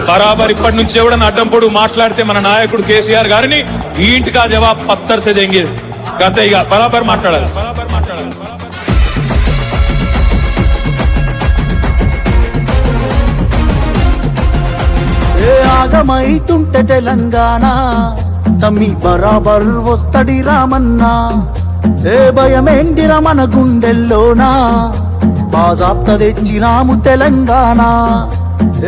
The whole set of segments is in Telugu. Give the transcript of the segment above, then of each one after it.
బరాబర్ ఇప్పటి నుంచి ఎవడన్నా అడ్డం పొడు మాట్లాడితే మన నాయకుడు కేసీఆర్ గారిని ఈ ఇంటికా జవాబ్ పత్తర్ సే దేంగే గత ఇక బరాబర్ మాట్లాడాలి. ఆగమైతుంటే తెలంగాణ తమ్మి బరాబర్ వస్తడి రామన్నా. ఏ భయమేందిరా మన గుండెల్లోనా, బాజాప్త తెచ్చినాము తెలంగాణ.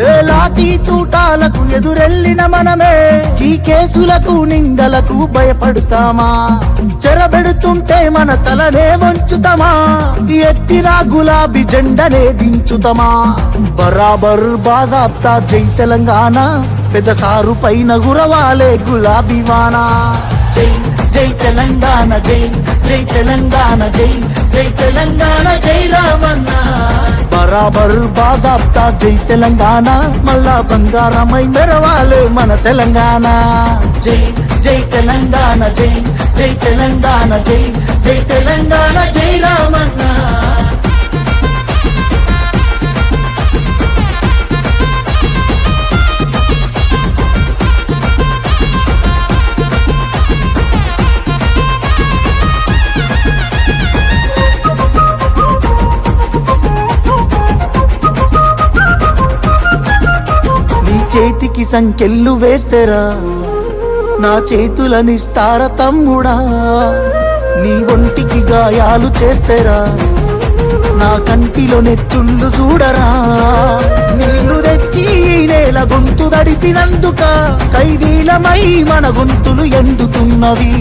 ఏ లాఠీ తూటాలకు ఎదురెళ్ళిన మనమే ఈ కేసులకు నిందలకు భయపడతామా? చెరబెడుతుంటే మన తలనే వంచుతామా? ఎత్తిన గులాబీ జెండనే దించుతామా? బరాబర్ బాజాప్తా జై తెలంగాణ, పెద్ద సారు పైన గురవాలే గులాబీ వానా. జై జై తెలంగాణ, జై జై తెలంగాణ, జై జై తెలంగాణ, జై రామన్న. బరాబర్ బాజాప్తా జై తెలంగాణ, మళ్ళా బంగారమై మెరవాలే మన తెలంగాణ. జై జై తెలంగాణ, జై జై తెలంగాణ, జై జై తెలంగాణ, జై రామన్న. చేతికి సంకెళ్ళు వేస్తేరా నా చేతులనిస్తారా తమ్ముడా? నీ ఒంటికి గాయాలు చేస్తేరా నా కంటిలో నెత్తుళ్ళు చూడరా? నీళ్లు తెచ్చి నేల గొంతు దడిపినందుక ఖైదీలమై మన గొంతులు ఎండుతున్నవి.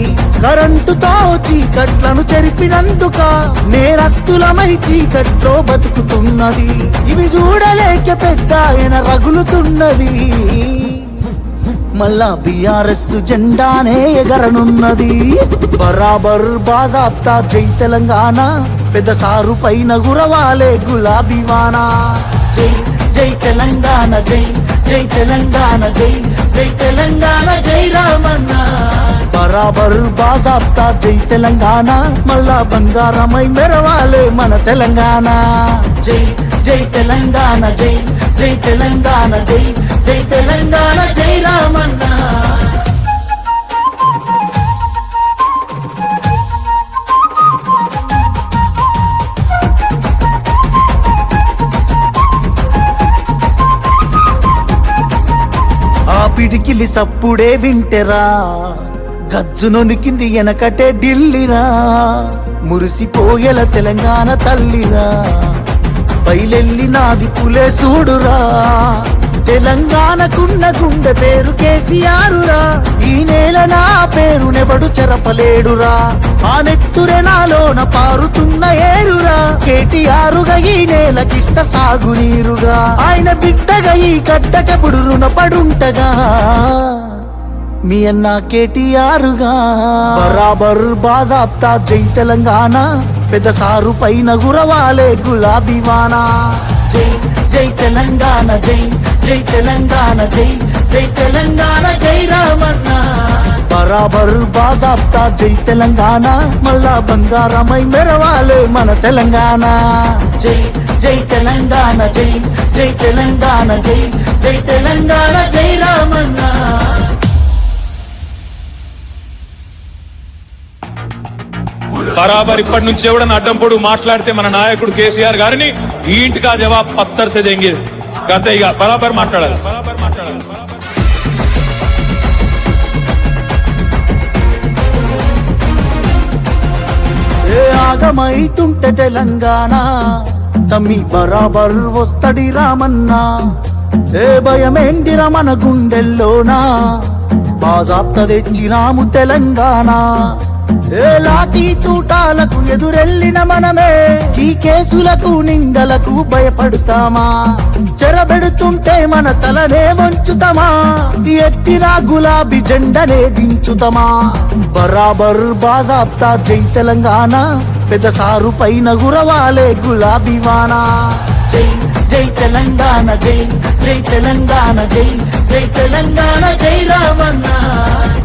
కరెంటుతో చీకట్లను చెరిపినందుక నేరస్తులమై చీకట్లో బతుకుతున్నది. ఇవి చూడలేక పెద్ద ఆయన రగులుతున్నది. మళ్ళా బీఆర్ఎస్ జెండానే ఎగరనున్నది. బరాబర్ బాజాప్తా జై తెలంగాణ, పెద్ద సారు పైన గురవాలే గులాబీ వానా. జై జై తెలంగాణ, జై జై తెలంగాణ, జై జై తెలంగాణ, జై రామన్న. బరాబర్ బాజాప్తా జై తెలంగాణ, మళ్ళా బంగారమై మెరవాలే మన తెలంగాణ. జై జై తెలంగాణ, జై జై తెలంగాణ, జై జై తెలంగాణ, జై రామన్న. ఆ పిడికిలి సప్పుడే వింటెరా, గజ్జునొనికింది వెనకటే ఢిల్లీరా. మురిసిపోయేల తెలంగాణ తల్లిరా, బయలెల్లినాది పులే చూడురా. తెలంగాణకున్న గుండె పేరు కేసీఆరురా. ఈ నేల నా పేరునెవడు చెరపలేడురా. ఆ నెత్తురె నాలోన పారుతున్న ఏరురా. కేటీఆరుగా ఈ నేలకిస్త సాగునీరుగా. ఆయన బిడ్డగా ఈ గడ్డకెప్పుడు రుణపడుంటగా మీ అన్న కేటీఆరుగా. బరాబర్ బాజాప్తా జై తెలంగాణ, పెద్ద సారు పైన గురవాలే గులాబీ వానా. జై జై తెలంగాణ, జై జై తెలంగాణ, జై జై తెలంగాణ, జై రామన్న. బరాబర్ బాజాప్తా జై తెలంగాణ, మళ్ళా బంగారమై మెరవాలే మన తెలంగాణ. జై జై తెలంగాణ, జై జై తెలంగాణ, జై జై తెలంగాణ, జై రామన్న. బరాబర్ ఇప్పటి నుంచి ఎవడన్నా అడ్డం పొడు మాట్లాడితే మన నాయకుడు కేసీఆర్ గారిని ఈ ఇంటికా జవాబ్ పత్తర్ సే దేంగే గత ఇక బరాబర్ మాట్లాడాలి. ఏ ఆగమైతుంటే తెలంగాణ తమ్మి బరాబర్ వస్తడి రామన్నా. ఏ భయమేందిరా మన గుండెల్లోనా, బాజాప్త తెచ్చినాము తెలంగాణ. ఏ లాఠీ తూటాలకు ఎదురెళ్ళిన మనమే ఈ కేసులకు నిందలకు భయపడతామా? చెరబెడుతుంటే మన తలనే వంచుతామా? ఎత్తిన గులాబీ జెండనే దించుతామా? బరాబర్ బాజాప్తా జై తెలంగాణ, పెద్ద సారు పైన గురవాలే గులాబీ వానా. జై జై తెలంగాణ, జై జై తెలంగాణ, జై జై తెలంగాణ, జై రామన్న.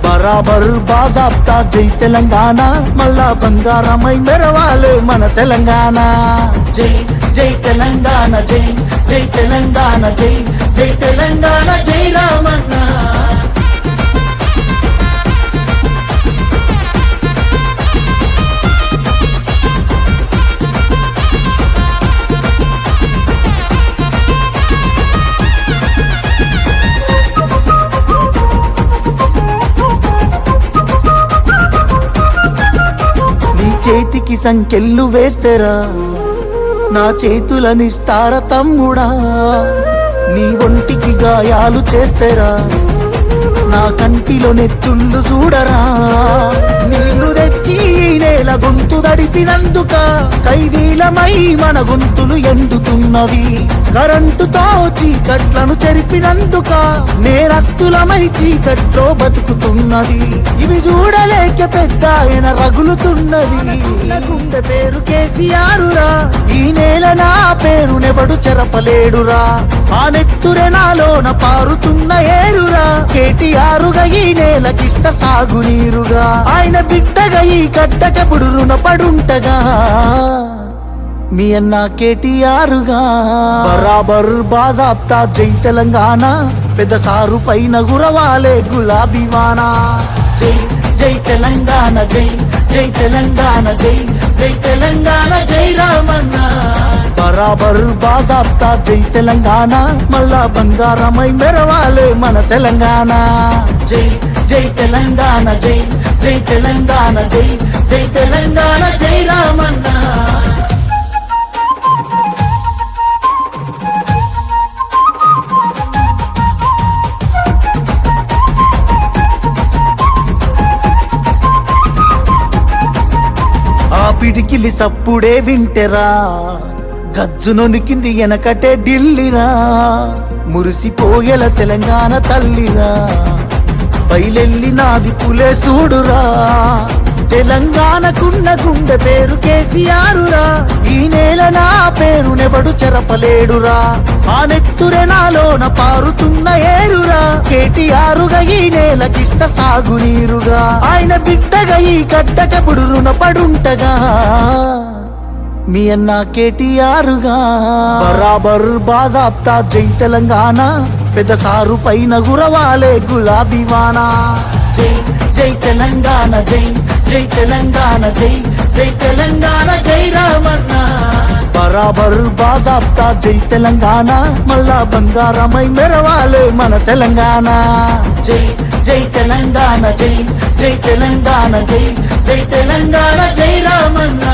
బరాబర్ బాజాప్తా జై తెలంగాణ, మళ్ళా బంగారమై మెరవాలే మన తెలంగాణ. జై జై తెలంగాణ, జై జై తెలంగాణ, జై జై తెలంగాణ. తెలంగాణ జై రామన్న. చేతికి సంకెళ్ళు వేస్తేరా నా చేతులనిస్తార తమ్ముడా, నీ ఒంటికి గాయాలు చేస్తేరా నా కంటిలో నెత్తుళ్ళు చూడరా. నీళ్లు తెచ్చి నేల గొంతు దడిపినందుక ఖైదీలమై మన గొంతులు ఎండుతున్నవి. కరెంటుతో చీకట్లను చెరిపినందుక నేరస్తులమై చీకట్లో బతుకుతున్నది. ఇవి చూడలేక పెద్ద ఆయన రగులుతున్నది. గుండె పేరు కేసీఆరురా, ఈ నేల నా పేరునెవడు చెరపలేడురా. ఆ నెత్తురె నాలోన పారుతున్న ఏరురా, కేటీఆరుగా ఈ నేలకిస్త సాగునీరుగా. ఆయన బిడ్డగా ఈ గడ్డకెప్పుడు రుణపడుంటగా మీ అన్న కేటీఆరుగా. బరాబర్ బాజాబ్తా జై తెలంగాణ, పెద్ద సారు పైన గురవాలే గులాబీ వాన. జై జై తెలంగాణ జై జై తెలంగాణ జై జై తెలంగాణ జై రామన్న. బరాబర్ బాజాబ్తా జై తెలంగాణ, మళ్ళా బంగారమై మెరవాలే మన తెలంగాణ. జై జై తెలంగాణ జై జై తెలంగాణ జై జై తెలంగాణ జై రామన్న. ఆ పిడికిలి సప్పుడే వింటెరా, గజ్జునొనికింది వెనకటే ఢిల్లీరా. మురిసిపోయేల తెలంగాణ తల్లిరా, బయలెల్లినాది పులే చూడురా. తెలంగాణకున్న గుండె పేరు కేసీఆరురా, ఈ నేల నా పేరునెవడు చెరపలేడురా. ఆ నెత్తురె నాలోన పారుతున్న ఏరురా, కేటీఆరుగా ఈ నేలకిస్త సాగునీరుగా. ఆయన బిడ్డగా ఈ గడ్డకెప్పుడు రుణపడుంటగా మీ అన్న కేటీఆరుగా. బరాబర్ బాజాబ్తా జై తెలంగాణ, పెద్ద సారు పైన గురవాలే గులాబీ వాన. జై జై తెలంగాణ జై జై తెలంగాణ జై జై తెలంగాణ జై రామన్న. బరాబర్ బాజాబ్తా జై తెలంగాణ, మళ్ళా బంగారమై మెరవాలే మన తెలంగాణ. జై జై తెలంగాణ జై జై తెలంగాణ జై జై తెలంగాణ జై రామన్న.